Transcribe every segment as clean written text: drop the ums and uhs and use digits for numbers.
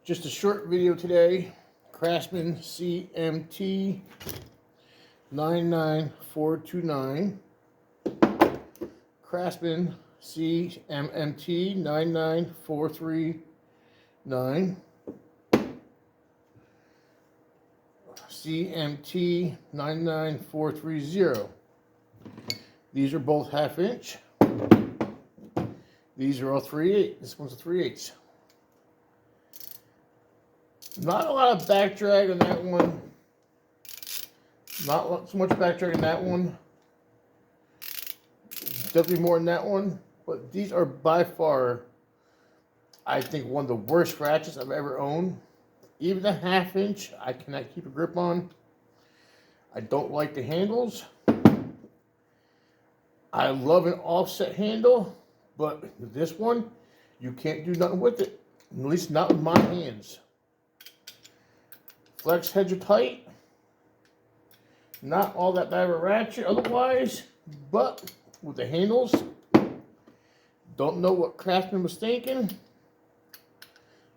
Just a short video today. Craftsman CMT 99429. Craftsman CMT 99439. CMT 99430. These are both 1/2 inch. These are all 3/8. This one's a 3/8. Not a lot of back drag on that one. Not so much back drag on that one. Definitely more than that one. But these are by far, I think, one of the worst ratchets I've ever owned. Even the 1/2 inch, I cannot keep a grip on. I don't like the handles. I love an offset handle, but this one, you can't do nothing with it. At least not with my hands. Flex heads are tight. Not all that bad of a ratchet otherwise, but with the handles, don't know what Craftsman was thinking.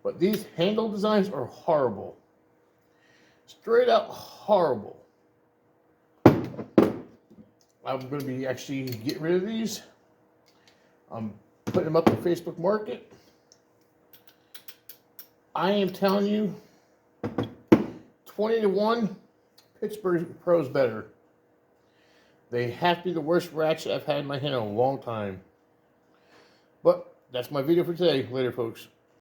But these handle designs are horrible. Straight out horrible. I'm going to be actually getting rid of these. I'm putting them up on Facebook Market. I am telling you, 20-1, Pittsburgh Pro's better. They have to be the worst ratchet I've had in my hand in a long time. But that's my video for today. Later, folks.